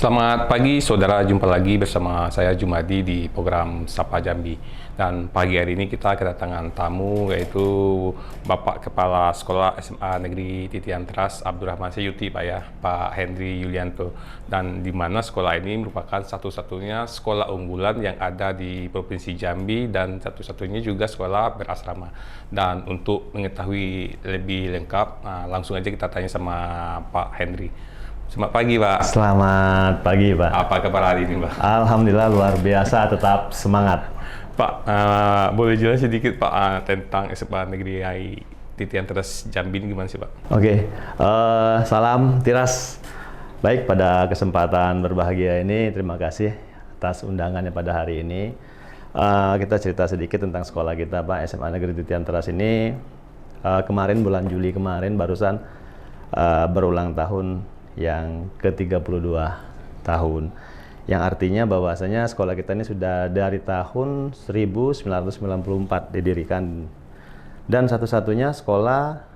Selamat pagi saudara, jumpa lagi bersama saya Jumadi di program Sapa Jambi. Dan pagi hari ini kita kedatangan tamu yaitu Bapak Kepala Sekolah SMA Negeri Titian Teras Abdurrahman Seyuti Pak ya, Pak Henry Yulianto. Dan di mana sekolah ini merupakan satu-satunya sekolah unggulan yang ada di Provinsi Jambi dan satu-satunya juga sekolah berasrama. Dan untuk mengetahui lebih lengkap, langsung aja kita tanya sama Pak Henry. Selamat pagi, Pak. Selamat pagi, Pak. Apa kabar hari ini, Pak? Alhamdulillah luar biasa, tetap semangat. Pak, boleh jelas sedikit, Pak, tentang SMA Negeri Titian Teras Jambi ini gimana sih, Pak? Oke, salam Tiras. Baik, pada kesempatan berbahagia ini, terima kasih atas undangannya pada hari ini. Kita cerita sedikit tentang sekolah kita, Pak. SMA Negeri Titian Teras ini kemarin bulan Juli kemarin barusan berulang tahun yang ke-32 tahun, yang artinya bahwasanya sekolah kita ini sudah dari tahun 1994 didirikan dan satu-satunya sekolah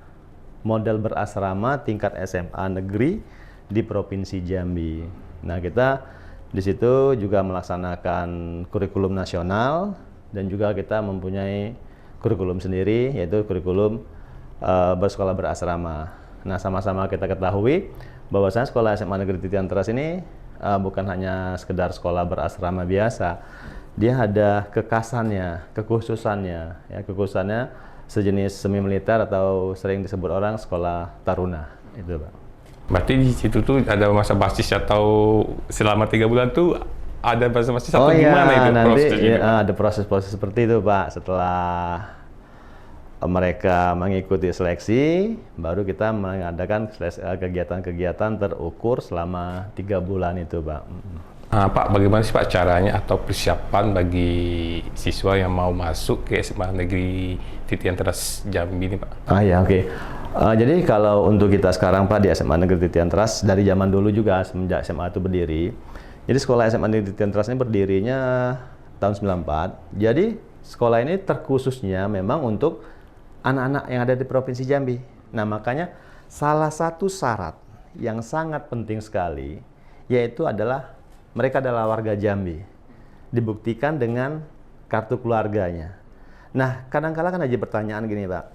model berasrama tingkat SMA negeri di Provinsi Jambi. Nah, kita di situ juga melaksanakan kurikulum nasional dan juga kita mempunyai kurikulum sendiri, yaitu kurikulum bersekolah berasrama. Nah, sama-sama kita ketahui bahwasanya sekolah SMA Negeri Titian Teras ini bukan hanya sekedar sekolah berasrama biasa, dia ada kekhasannya, kekhususannya, ya, kekhususannya sejenis semi militer atau sering disebut orang sekolah taruna, itu, Pak. Berarti di situ tuh ada masa basis atau selama 3 bulan tuh ada masa basis atau gimana itu nanti prosesnya? ada proses-proses seperti itu, Pak. Setelah mereka mengikuti seleksi, baru kita mengadakan kegiatan-kegiatan terukur selama 3 bulan itu, Pak. Pak, bagaimana sih Pak caranya atau persiapan bagi siswa yang mau masuk ke SMA Negeri Titian Teras Jambi ini, Pak? Oke. Jadi kalau untuk kita sekarang, Pak, di SMA Negeri Titian Teras, dari zaman dulu juga semenjak SMA itu berdiri. Jadi sekolah SMA Negeri Titian Teras ini berdirinya tahun 94. Jadi sekolah ini terkhususnya memang untuk anak-anak yang ada di Provinsi Jambi. Nah, makanya salah satu syarat yang sangat penting sekali yaitu adalah mereka adalah warga Jambi. Dibuktikan dengan kartu keluarganya. Nah, kadang-kala kan aja pertanyaan gini, Pak.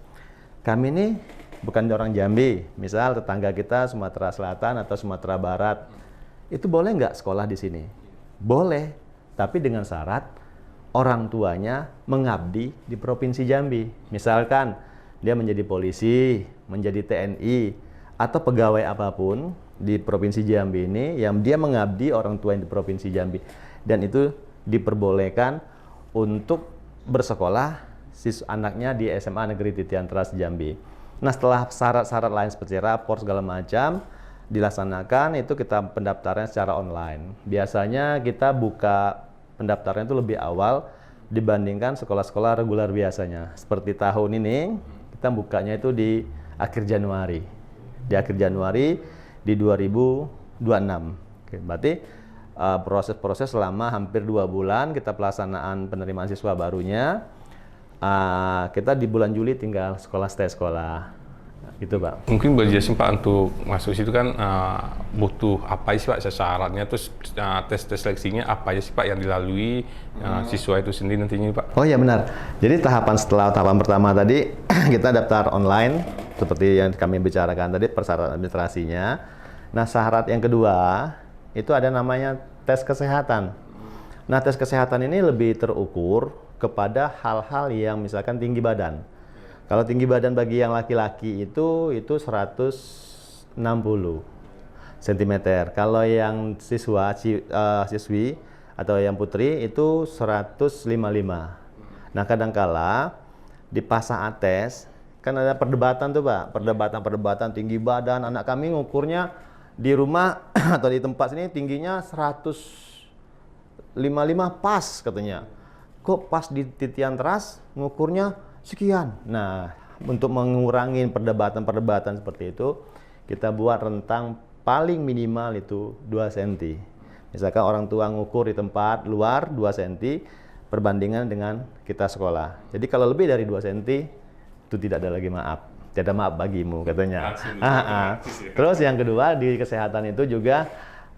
Kami ini bukan orang Jambi, misal tetangga kita Sumatera Selatan atau Sumatera Barat. Itu boleh nggak sekolah di sini? Boleh, tapi dengan syarat orang tuanya mengabdi di Provinsi Jambi. Misalkan dia menjadi polisi, menjadi TNI, atau pegawai apapun di Provinsi Jambi ini yang dia mengabdi orang tua di Provinsi Jambi. Dan itu diperbolehkan untuk bersekolah anaknya di SMA Negeri Titian Teras Jambi. Nah, setelah syarat-syarat lain seperti rapor segala macam dilaksanakan, itu kita pendaftaran secara online. Biasanya kita buka pendaftaran itu lebih awal dibandingkan sekolah-sekolah reguler biasanya. Seperti tahun ini, kita bukanya itu di akhir Januari. Di akhir Januari di 2026. Oke, berarti proses-proses selama hampir 2 bulan kita pelaksanaan penerimaan siswa barunya. Kita di bulan Juli tinggal stay sekolah. Gitu, Pak. Mungkin boleh jelasin, Pak, untuk masuk situ kan butuh apa sih, Pak, syaratnya, terus tes seleksinya apa aja sih, Pak, yang dilalui siswa itu sendiri nantinya, Pak? Oh ya, benar. Jadi setelah tahapan pertama tadi kita daftar online seperti yang kami bicarakan tadi, persyaratan administrasinya. Nah, syarat yang kedua itu ada namanya tes kesehatan. Nah, tes kesehatan ini lebih terukur kepada hal-hal yang misalkan tinggi badan. Kalau tinggi badan bagi yang laki-laki itu 160 cm. Kalau yang siswi atau yang putri itu 155. Nah, kadangkala di pas saat tes kan ada perdebatan tuh, Pak. Perdebatan tinggi badan. Anak kami ngukurnya di rumah atau di tempat sini tingginya 155 pas katanya. Kok pas di Titian Teras ngukurnya sekian. Nah, untuk mengurangi perdebatan seperti itu, kita buat rentang paling minimal itu 2 cm. Misalkan orang tua ngukur di tempat luar 2 cm, perbandingan dengan kita sekolah. Jadi kalau lebih dari 2 cm, itu tidak ada lagi maaf. Tidak ada maaf bagimu, katanya. Terus yang kedua di kesehatan itu juga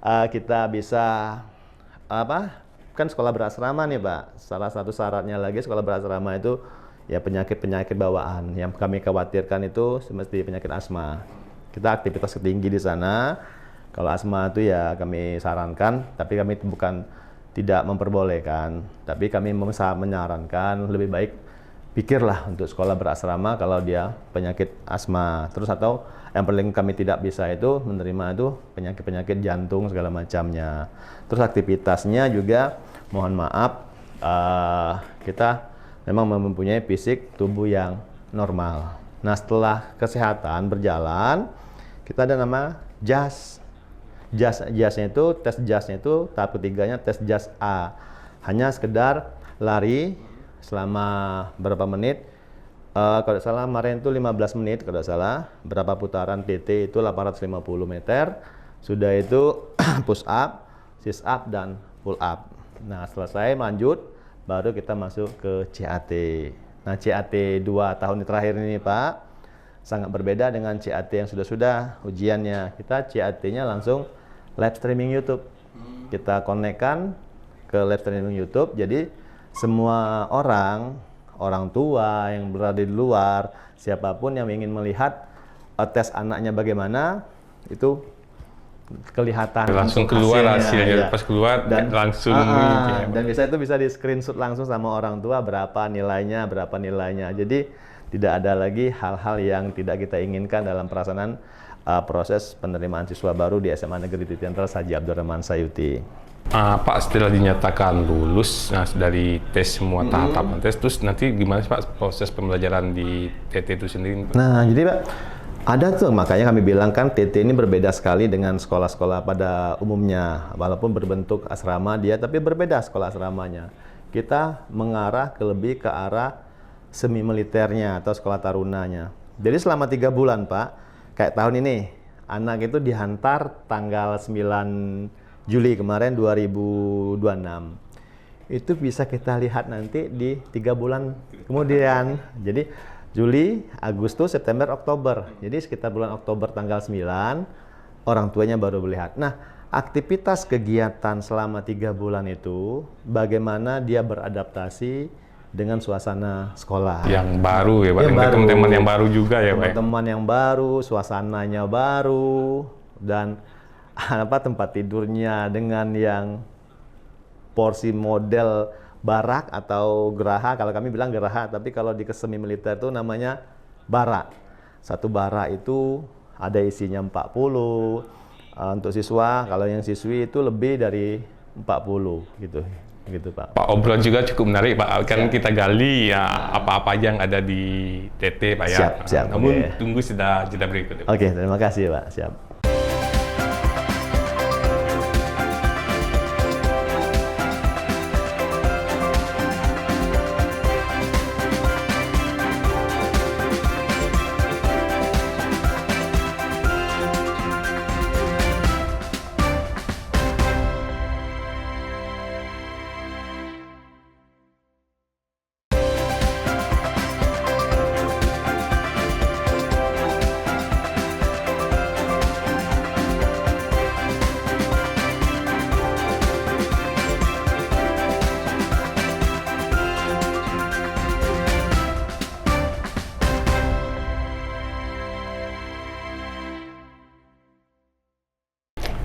kita bisa kan sekolah berasrama nih Pak. Salah satu syaratnya lagi sekolah berasrama itu ya penyakit-penyakit bawaan. Yang kami khawatirkan itu semesti penyakit asma. Kita aktivitas tinggi di sana. Kalau asma itu ya kami sarankan, tapi kami bukan tidak memperbolehkan. Tapi kami menyarankan lebih baik pikirlah untuk sekolah berasrama kalau dia penyakit asma. Terus atau yang paling kami tidak bisa itu menerima itu penyakit-penyakit jantung segala macamnya. Terus aktivitasnya juga mohon maaf kita memang mempunyai fisik tubuh yang normal. Nah setelah kesehatan berjalan kita ada nama JAS. JAS-nya itu tes JAS-nya itu tahap ketiganya tes JAS A. Hanya sekedar lari selama berapa menit. Kalau tidak salah kemarin itu 15 menit kalau tidak salah, berapa putaran TT itu 850 meter, sudah itu push up, sit up dan pull up. Nah selesai lanjut baru kita masuk ke CAT. Nah CAT 2 tahun terakhir ini Pak sangat berbeda dengan CAT yang sudah ujiannya. Kita CAT-nya langsung live streaming YouTube, kita konekkan ke live streaming YouTube, jadi semua orang tua yang berada di luar, siapapun yang ingin melihat tes anaknya bagaimana, itu kelihatan langsung keluar hasilnya. ya. Pas keluar dan langsung dan bisa di screenshot langsung sama orang tua berapa nilainya. Jadi tidak ada lagi hal-hal yang tidak kita inginkan dalam pelaksanaan proses penerimaan siswa baru di SMA Negeri Titian Teras Haji Abdurrahman Sayuti. Pak, setelah dinyatakan lulus dari tes semua tahapan tes, terus nanti gimana sih Pak proses pembelajaran di TT itu sendiri? Nah, jadi Pak, ada tuh makanya kami bilang kan TT ini berbeda sekali dengan sekolah-sekolah pada umumnya. Walaupun berbentuk asrama dia, tapi berbeda sekolah asramanya. Kita mengarah lebih ke arah semi militernya atau sekolah tarunanya. Jadi selama 3 bulan Pak, kayak tahun ini, anak itu dihantar tanggal 9 Juli kemarin 2026. Itu bisa kita lihat nanti di 3 bulan kemudian. Jadi Juli, Agustus, September, Oktober. Jadi sekitar bulan Oktober tanggal 9 orang tuanya baru melihat. Nah, aktivitas kegiatan selama 3 bulan itu bagaimana dia beradaptasi dengan suasana sekolah yang baru ya Pak, teman-teman yang baru juga ya Pak. Teman-teman yang baru, suasananya baru, dan tempat tidurnya dengan yang porsi model barak atau geraha. Kalau kami bilang geraha, tapi kalau di semi militer itu namanya barak. Satu barak itu ada isinya 40 untuk siswa, kalau yang siswi itu lebih dari 40 gitu Pak. Pak, obrolan juga cukup menarik Pak, kan kita gali ya apa-apa aja yang ada di TT Pak ya. Siap. Namun tunggu sudah jeda berikut. Oke, terima kasih Pak. Siap.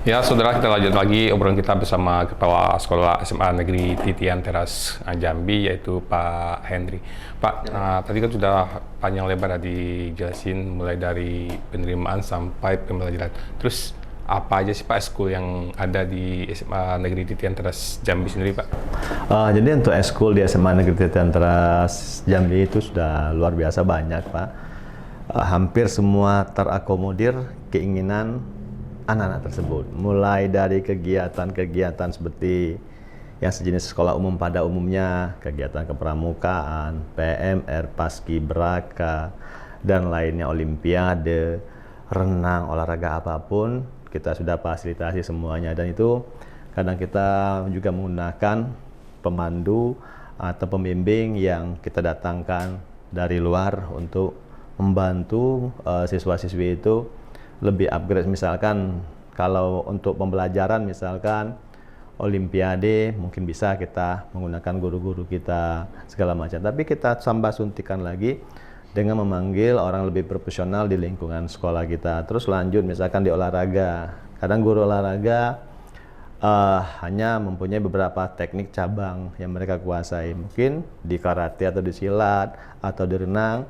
Ya, saudara, kita lanjut lagi obrolan kita bersama Kepala Sekolah SMA Negeri Titian Teras Jambi, yaitu Pak Hendri. Pak, tadi kan sudah panjang lebar dijelasin mulai dari penerimaan sampai pembelajaran. Terus apa aja sih Pak eskul yang ada di SMA Negeri Titian Teras Jambi sendiri Pak? Jadi untuk eskul di SMA Negeri Titian Teras Jambi itu sudah luar biasa banyak Pak. Hampir semua terakomodir keinginan anak-anak tersebut, mulai dari kegiatan-kegiatan seperti yang sejenis sekolah umum pada umumnya, kegiatan kepramukaan, PMR, paskibraka, dan lainnya, olimpiade, renang, olahraga apapun, kita sudah fasilitasi semuanya. Dan itu kadang kita juga menggunakan pemandu atau pembimbing yang kita datangkan dari luar untuk membantu siswa-siswi itu lebih upgrade. Misalkan Kalau untuk pembelajaran misalkan Olimpiade mungkin bisa kita menggunakan guru-guru kita segala macam. Tapi kita tambah suntikan lagi dengan memanggil orang lebih profesional di lingkungan sekolah kita. Terus lanjut misalkan di olahraga. Kadang guru olahraga hanya mempunyai beberapa teknik cabang yang mereka kuasai. Mungkin di karate atau di silat atau di renang,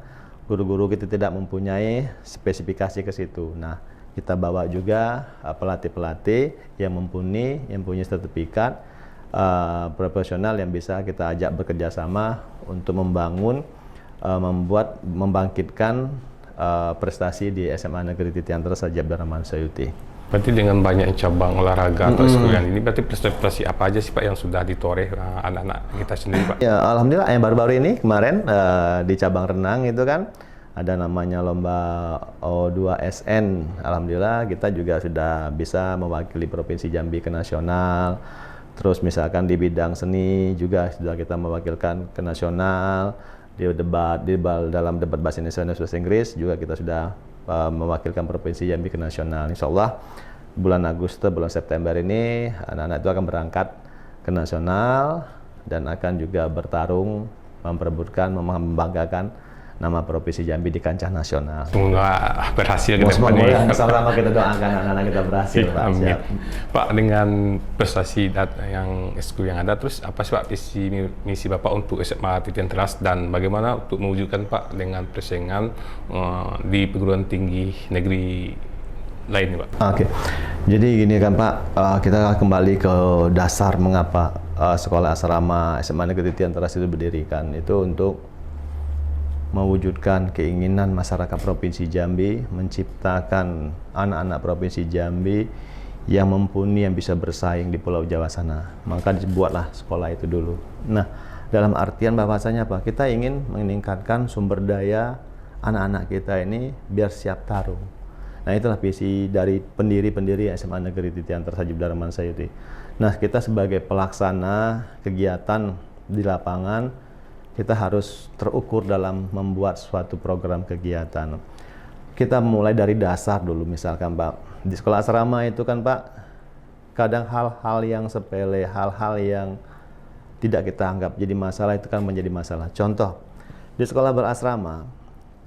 guru-guru kita tidak mempunyai spesifikasi ke situ. Nah, kita bawa juga pelatih-pelatih yang punya sertifikat profesional yang bisa kita ajak bekerja sama untuk membangkitkan prestasi di SMA Negeri Titian Teras Haji Abdul Rahman Sayuti. Berarti dengan banyak cabang olahraga atau eskul ini, berarti prestasi apa aja sih Pak yang sudah ditoreh anak-anak kita sendiri Pak? Ya, alhamdulillah yang baru-baru ini kemarin di cabang renang itu kan ada namanya lomba O2SN. Alhamdulillah kita juga sudah bisa mewakili Provinsi Jambi ke nasional. Terus misalkan di bidang seni juga sudah kita mewakilkan ke nasional. Dalam debat bahasa Indonesia dan bahasa Inggris juga kita sudah mewakilkan Provinsi Jambi ke nasional. Insya Allah bulan Agustus, bulan September ini anak-anak itu akan berangkat ke nasional dan akan juga bertarung memperebutkan, membanggakan nama Provinsi Jambi di kancah nasional. Semoga berhasil ke Semoga depannya. sama kita doakan anak-anak kita berhasil, Pak. Amin. Siap. Pak, dengan prestasi yang eskul yang ada, terus apa sih Pak visi misi Bapak untuk SMA Titian Teras dan bagaimana untuk mewujudkan Pak dengan persaingan di perguruan tinggi negeri lain Pak? Oke, jadi gini kan Pak, kita kembali ke dasar mengapa sekolah asrama SMA Negeri Titian Teras itu berdirikan. Itu untuk mewujudkan keinginan masyarakat Provinsi Jambi menciptakan anak-anak Provinsi Jambi yang mumpuni, yang bisa bersaing di Pulau Jawa sana. Maka dibuatlah sekolah itu dulu. Nah, dalam artian bahwasanya apa? Kita ingin meningkatkan sumber daya anak-anak kita ini biar siap tarung. Nah, itulah visi dari pendiri SMA Negeri Titian Teras Haji Abdul Rahman Sayuti. Nah, kita sebagai pelaksana kegiatan di lapangan, kita harus terukur dalam membuat suatu program kegiatan. Kita mulai dari dasar dulu, misalkan Pak. Di sekolah asrama itu kan Pak, kadang hal-hal yang sepele, hal-hal yang tidak kita anggap jadi masalah itu kan menjadi masalah. Contoh, di sekolah berasrama,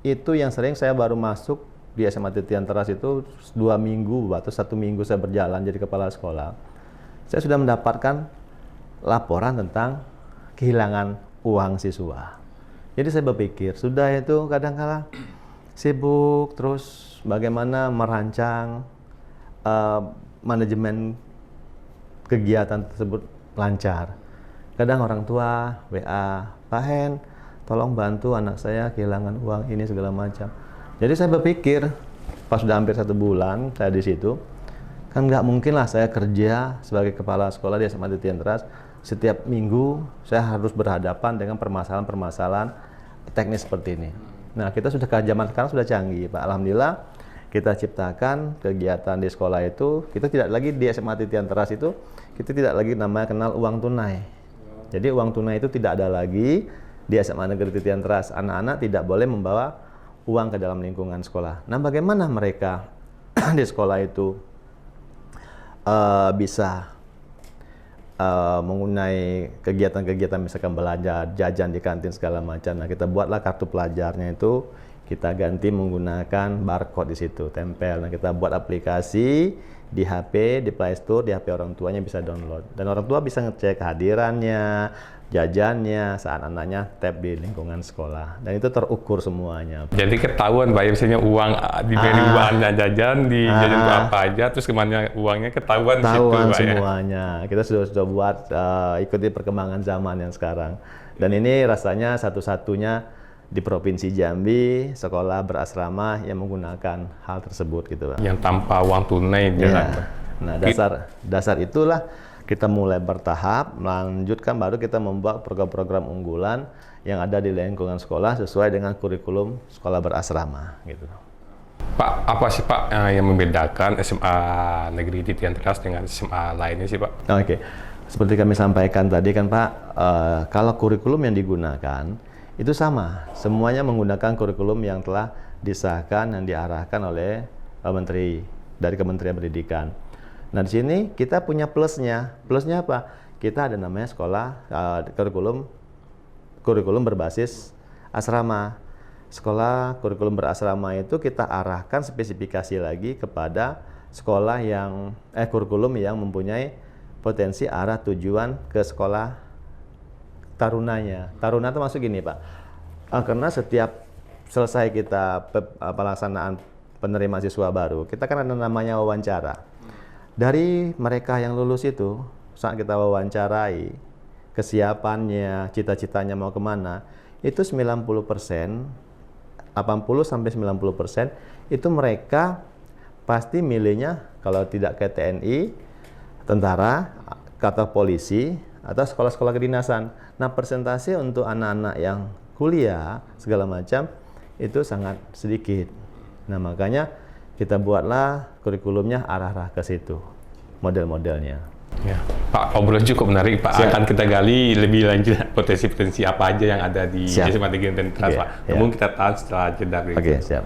itu yang sering saya baru masuk di SMA Titian Teras itu 2 minggu atau 1 minggu saya berjalan jadi kepala sekolah. Saya sudah mendapatkan laporan tentang kehilangan uang siswa. Jadi saya berpikir, sudah itu kadang-kala sibuk, terus bagaimana merancang manajemen kegiatan tersebut lancar. Kadang orang tua WA, Pak Hen, tolong bantu anak saya kehilangan uang ini segala macam. Jadi saya berpikir, pas sudah hampir 1 bulan saya di situ, kan nggak mungkin lah saya kerja sebagai kepala sekolah di SMA Titian Teras. Setiap minggu saya harus berhadapan dengan permasalahan-permasalahan teknis seperti ini. Nah, kita sudah ke zaman sekarang sudah canggih, Pak. Alhamdulillah kita ciptakan kegiatan di sekolah itu. Kita tidak lagi di SMA Titian Teras itu, kita tidak lagi namanya kenal uang tunai. Jadi uang tunai itu tidak ada lagi di SMA Negeri Titian Teras. Anak-anak tidak boleh membawa uang ke dalam lingkungan sekolah. Nah, bagaimana mereka di sekolah itu bisa mengenai kegiatan-kegiatan misalkan belanja, jajan di kantin segala macam. Nah, kita buatlah kartu pelajarnya itu kita ganti menggunakan barcode di situ, tempel. Nah, kita buat aplikasi di HP, di Play Store, di HP orang tuanya bisa download. Dan orang tua bisa ngecek kehadirannya, jajannya saat anaknya tap di lingkungan sekolah. Dan itu terukur semuanya. Jadi ketahuan Pak, misalnya uang diberi uangnya jajan, di jajan itu apa aja, terus kemana uangnya ketahuan di situ Pak semuanya. Kita sudah buat ikuti perkembangan zaman yang sekarang. Dan ini rasanya satu-satunya di Provinsi Jambi sekolah berasrama yang menggunakan hal tersebut gitu Pak. Yang tanpa uang tunai jalan. Ya. Nah, dasar itulah kita mulai bertahap, melanjutkan baru kita membuat program-program unggulan yang ada di lingkungan sekolah sesuai dengan kurikulum sekolah berasrama gitu. Pak, apa sih Pak yang membedakan SMA Negeri Titian Teras dengan SMA lainnya sih Pak? Oke, seperti kami sampaikan tadi kan Pak, kalau kurikulum yang digunakan itu sama, semuanya menggunakan kurikulum yang telah disahkan dan diarahkan oleh Menteri dari Kementerian Pendidikan. Nah, di sini kita punya plusnya. Plusnya apa? Kita ada namanya sekolah kurikulum berbasis asrama. Sekolah kurikulum berasrama itu kita arahkan spesifikasi lagi kepada sekolah yang kurikulum yang mempunyai potensi arah tujuan ke sekolah tarunanya. Taruna itu masuk gini, Pak. Karena setiap selesai kita pelaksanaan penerima siswa baru, kita kan ada namanya wawancara. Dari mereka yang lulus itu, saat kita wawancarai, kesiapannya, cita-citanya mau kemana, itu 90%, 80-90% itu mereka pasti milihnya kalau tidak ke TNI, tentara, atau polisi, atau sekolah-sekolah kedinasan. Nah, persentase untuk anak-anak yang kuliah segala macam itu sangat sedikit. Nah, makanya kita buatlah kurikulumnya arah-arah ke situ, model-modelnya. Ya, Pak, obrolan cukup menarik, Pak. Siap. Akan kita gali lebih lanjut potensi-potensi apa aja yang ada di Siap. SMA Negeri Titian Teras, Pak. Ya. Namun kita tahan setelah jeda. Oke, siap.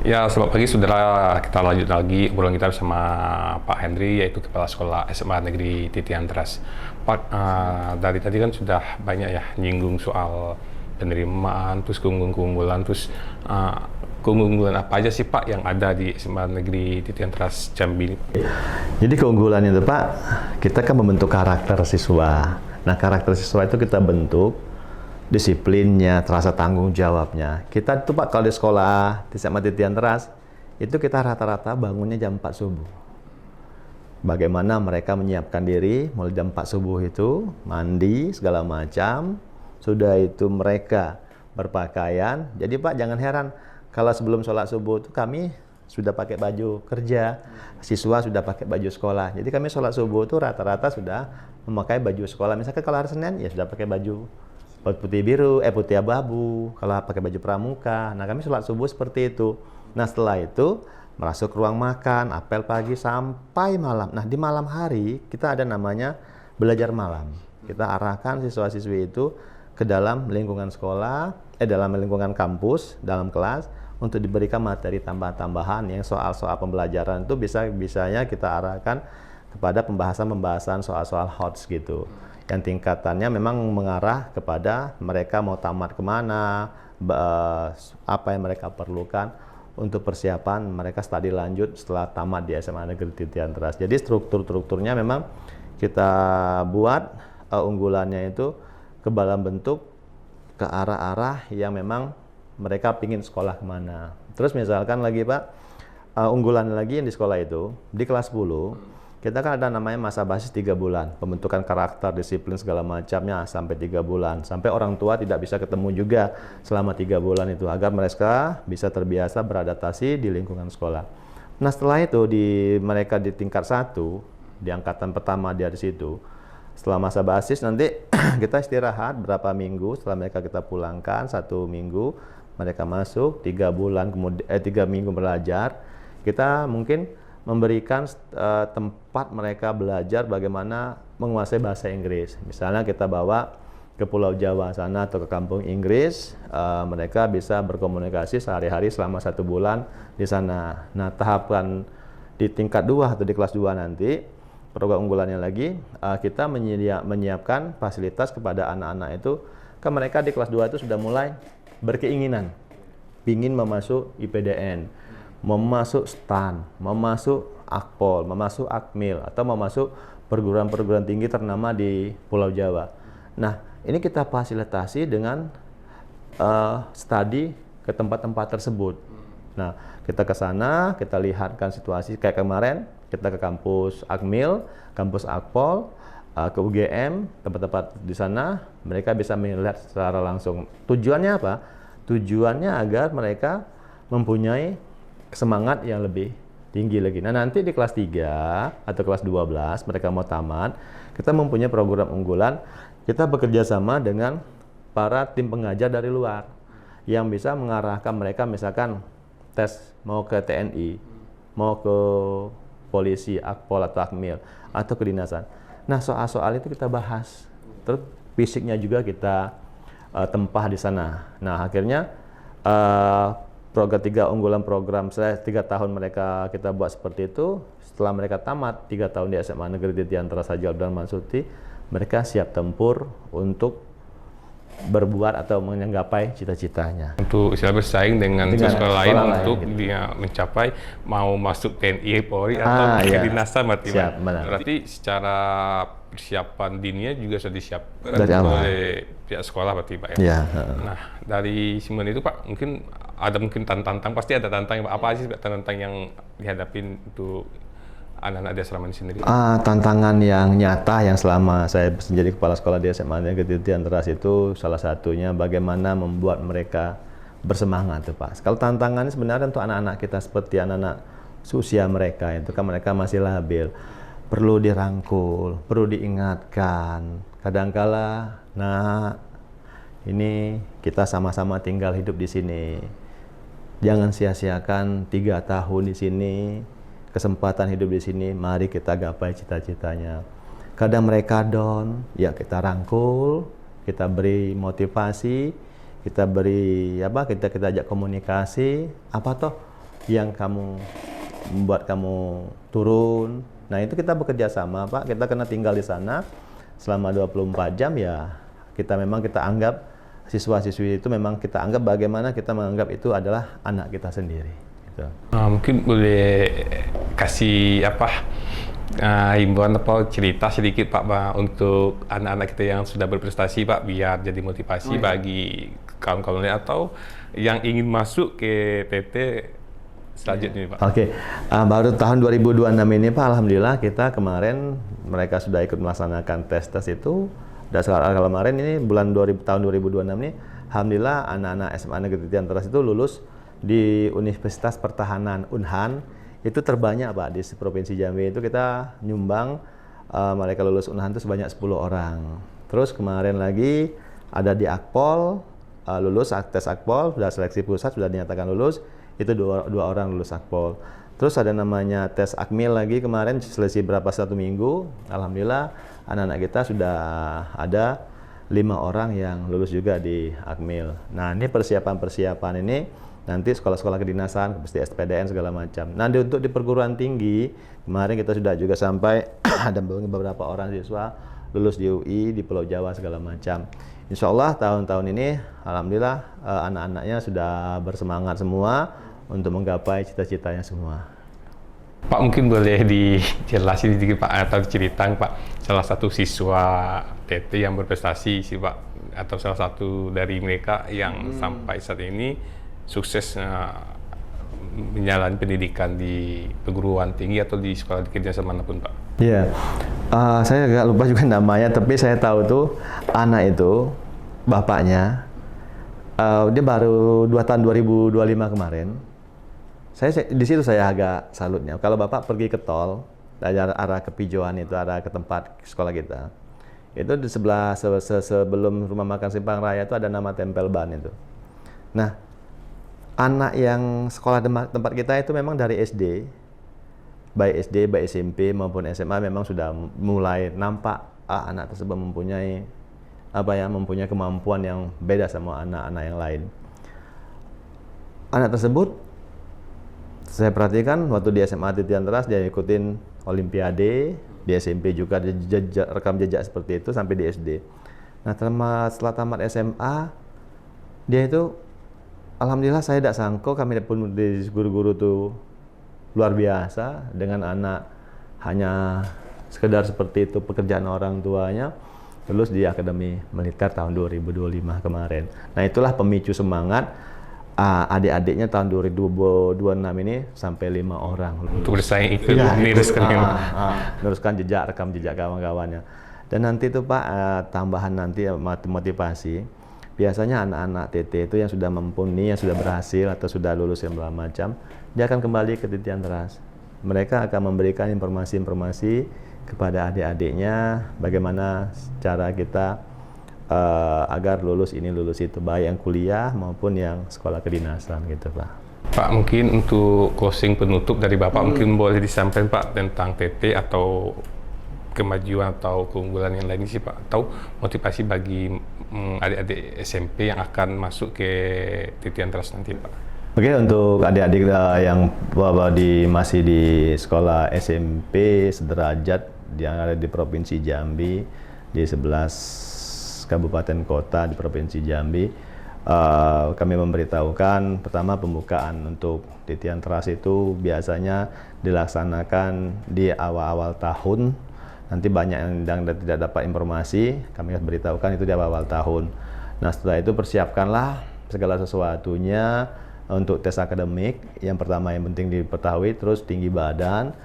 Ya, selamat pagi saudara. Kita lanjut lagi obrolan kita bersama Pak Henry, yaitu Kepala Sekolah SMA Negeri Titian Teras. Pak, dari tadi kan sudah banyak ya nyinggung soal penerimaan, terus keunggulan, terus keunggulan apa aja sih Pak yang ada di SMA Negeri Titian Teras Jambi ini? Jadi keunggulan itu, Pak, kita kan membentuk karakter siswa. Nah, karakter siswa itu kita bentuk disiplinnya, terasa tanggung jawabnya. Kita tuh, Pak, kalau di sekolah di SMA Titian Teras itu kita rata-rata bangunnya jam 4 subuh. Bagaimana mereka menyiapkan diri mulai jam 4 subuh itu, mandi segala macam, sudah itu mereka berpakaian. Jadi, Pak, jangan heran kalau sebelum sholat subuh itu kami sudah pakai baju kerja, siswa sudah pakai baju sekolah. Jadi kami sholat subuh itu rata-rata sudah memakai baju sekolah. Misalkan kalau hari Senin ya sudah pakai baju putih biru, putih abu-abu, kalau pakai baju pramuka. Nah, kami sholat subuh seperti itu. Nah, setelah itu masuk ruang makan, apel pagi sampai malam. Nah, di malam hari kita ada namanya belajar malam. Kita arahkan siswa-siswi itu ke dalam lingkungan sekolah, dalam lingkungan kampus, dalam kelas, untuk diberikan materi tambahan-tambahan yang soal-soal pembelajaran itu bisanya kita arahkan kepada pembahasan soal-soal HOTS gitu. Yang tingkatannya memang mengarah kepada mereka mau tamat kemana, apa yang mereka perlukan untuk persiapan mereka studi lanjut setelah tamat di SMA Negeri Titian Teras. Jadi strukturnya memang kita buat unggulannya itu ke dalam bentuk ke arah-arah yang memang mereka pingin sekolah kemana. Terus misalkan lagi, Pak, unggulan lagi yang di sekolah itu di kelas 10 kita kan ada namanya masa basis 3 bulan, pembentukan karakter, disiplin segala macamnya sampai 3 bulan, sampai orang tua tidak bisa ketemu juga selama 3 bulan itu agar mereka bisa terbiasa beradaptasi di lingkungan sekolah. Nah, setelah itu mereka di tingkat 1, di angkatan pertama dia di situ. Setelah masa basis nanti kita istirahat berapa minggu, setelah mereka kita pulangkan 1 minggu, mereka masuk 3 bulan kemudian 3 minggu belajar. Kita mungkin memberikan tempat mereka belajar bagaimana menguasai bahasa Inggris. Misalnya kita bawa ke Pulau Jawa sana atau ke kampung Inggris, mereka bisa berkomunikasi sehari-hari selama 1 bulan di sana. Nah, tahapan di tingkat 2 atau di kelas 2 nanti, program unggulannya lagi, kita menyiapkan fasilitas kepada anak-anak itu, kan mereka di kelas 2 itu sudah mulai berkeinginan, ingin memasuk IPDN, memasuk STAN, memasuk Akpol, memasuk Akmil, atau memasuk perguruan-perguruan tinggi ternama di Pulau Jawa. Nah, ini kita fasilitasi dengan studi ke tempat-tempat tersebut. Nah, kita ke sana, kita lihatkan situasi kayak kemarin, kita ke kampus Akmil, kampus Akpol, ke UGM, tempat-tempat di sana, mereka bisa melihat secara langsung. Tujuannya apa? Tujuannya agar mereka mempunyai semangat yang lebih tinggi lagi. Nah, nanti di kelas 3 atau kelas 12, mereka mau tamat, kita mempunyai program unggulan, kita bekerja sama dengan para tim pengajar dari luar yang bisa mengarahkan mereka, misalkan tes mau ke TNI, mau ke polisi, Akpol atau Akmil, atau kedinasan. Nah, soal-soal itu kita bahas. Terus fisiknya juga kita tempah di sana. Nah, akhirnya program 3 unggulan program saya 3 tahun mereka kita buat seperti itu. Setelah mereka tamat 3 tahun di SMA Negeri Titian Teras Haji Abdurrahman Mansuti, mereka siap tempur untuk berbuat atau menggapai cita-citanya. Untuk istilah bersaing dengan sekolah lain untuk gitu. dia mencapai mau masuk TNI, Polri atau kedinasan berarti. Siap, benar. Berarti secara persiapan dininya juga sudah disiapkan dari awal oleh pihak sekolah berarti Pak ya. Ya. Nah, dari semua itu Pak, mungkin tantang, pasti ada tantang Pak. Apa sih tantang yang dihadapin untuk anak-anak di asrama ini sendiri? Tantangan yang nyata yang selama saya menjadi kepala sekolah di SMA Negeri Titian Teras itu salah satunya bagaimana membuat mereka bersemangat tuh Pak. Kalau tantangannya sebenarnya untuk anak-anak kita seperti anak-anak seusia mereka itu kan mereka masih labil, perlu dirangkul, perlu diingatkan. Kadangkala, nah ini kita sama-sama tinggal hidup di sini. Jangan sia-siakan 3 tahun di sini. Kesempatan hidup di sini, mari kita gapai cita-citanya. Kadang mereka down, ya kita rangkul, kita beri motivasi, kita beri kita ajak komunikasi, apa toh yang kamu membuat kamu turun. Nah, itu kita bekerja sama, Pak. Kita kena tinggal di sana selama 24 jam ya. Kita anggap siswa-siswi itu memang kita anggap bagaimana kita menganggap itu adalah anak kita sendiri. Mungkin boleh kasih himbauan atau cerita sedikit Pak untuk anak-anak kita yang sudah berprestasi Pak, biar jadi motivasi bagi kawan-kawan lain atau yang ingin masuk ke TT selanjutnya Pak. Oke. Baru tahun 2026 ini Pak, alhamdulillah kita kemarin mereka sudah ikut melaksanakan tes itu. Dan kalau kemarin ini tahun 2026 ini, alhamdulillah anak-anak SMA Negeri Titian Teras itu lulus di Universitas Pertahanan Unhan. Itu terbanyak Pak di Provinsi Jambi. Itu kita nyumbang mereka lulus Unhan itu sebanyak 10 orang. Terus kemarin lagi ada di Akpol, lulus tes Akpol, sudah seleksi pusat, sudah dinyatakan lulus, itu dua orang lulus Akpol. Terus ada namanya tes Akmil lagi kemarin, selesai berapa 1 minggu, alhamdulillah anak-anak kita sudah ada 5 orang yang lulus juga di Akmil. Nah, ini persiapan ini nanti sekolah-sekolah kedinasan, seperti SPDN segala macam. Nah, untuk di perguruan tinggi, kemarin kita sudah juga sampai ada beberapa orang siswa lulus di UI, di Pulau Jawa segala macam. Insya Allah tahun-tahun ini, alhamdulillah anak-anaknya sudah bersemangat semua untuk menggapai cita-citanya semua. Pak, mungkin boleh dijelasin sedikit Pak, atau diceritakan Pak, salah satu siswa TT yang berprestasi sih Pak, atau salah satu dari mereka yang sampai saat ini sukses menjalani pendidikan di perguruan tinggi atau di sekolah kedinasan manapun Pak. Iya, saya agak lupa juga namanya, tapi saya tahu tuh anak itu bapaknya dia baru 2 tahun 2025 kemarin. Saya di situ saya agak salutnya. Kalau bapak pergi ke tol dari arah ke Pijoan itu, arah ke tempat sekolah kita, itu di sebelah sebelum rumah makan Simpang Raya itu ada nama tempel ban itu. Nah, anak yang sekolah tempat kita itu memang dari SD, baik SMP maupun SMA memang sudah mulai nampak anak tersebut mempunyai mempunyai kemampuan yang beda sama anak-anak yang lain. Anak tersebut saya perhatikan waktu di SMA Titian Teras dia ikutin Olimpiade, di SMP juga rekam jejak seperti itu sampai di SD. Nah, setelah tamat SMA dia itu alhamdulillah saya tidak sangka kami pun di guru-guru tuh luar biasa dengan anak hanya sekedar seperti itu pekerjaan orang tuanya lulus di Akademi Militer tahun 2025 kemarin. Nah, itulah pemicu semangat adik-adiknya tahun 2026 ini sampai 5 orang. Untuk bersaing ikut Iya, meneruskan yang meneruskan rekam jejak kawan-kawannya. Dan nanti itu Pak, tambahan nanti motivasi. Biasanya anak-anak TT itu yang sudah mumpuni, yang sudah berhasil atau sudah lulus yang segala macam, dia akan kembali ke titian teras. Mereka akan memberikan informasi-informasi kepada adik-adiknya bagaimana cara kita agar lulus ini lulus itu, baik yang kuliah maupun yang sekolah kedinasan gitu Pak. Pak, mungkin untuk closing penutup dari Bapak mungkin boleh disampaikan Pak tentang TT atau kemajuan atau keunggulan yang lain sih Pak, atau motivasi bagi adik-adik SMP yang akan masuk ke titian teras nanti Pak. Oke, untuk adik-adik yang masih di sekolah SMP sederajat yang ada di Provinsi Jambi, di 11 kabupaten kota di Provinsi Jambi, kami memberitahukan pertama pembukaan untuk titian teras itu biasanya dilaksanakan di awal-awal tahun. Nanti banyak yang tidak dapat informasi, kami harus beritahukan itu di awal-awal tahun. Nah, setelah itu persiapkanlah segala sesuatunya untuk tes akademik. Yang pertama yang penting diketahui, terus tinggi badan,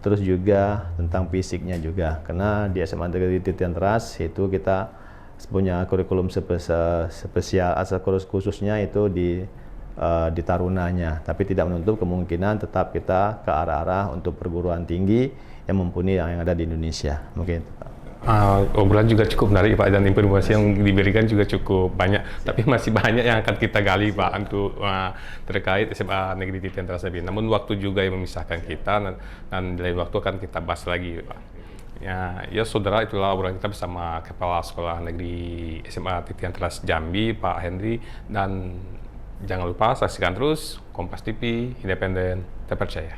terus juga tentang fisiknya juga. Karena di SMA Negeri Titian Teras itu kita punya kurikulum spesial asal khususnya itu di tarunanya, tapi tidak menutup kemungkinan tetap kita ke arah-arah untuk perguruan tinggi yang mumpuni yang ada di Indonesia. Mungkin obrolan juga cukup menarik Pak, dan informasi yang diberikan juga cukup banyak. Tapi masih banyak yang akan kita gali Pak untuk terkait SMA Negeri Titian Teras Jambi. Namun waktu juga yang memisahkan kita, dan di lain waktu akan kita bahas lagi Pak. Ya saudara, itulah obrolan kita bersama Kepala Sekolah Negeri SMA Titian Teras Jambi, Pak Henry. Dan jangan lupa saksikan terus Kompas TV, independen, terpercaya.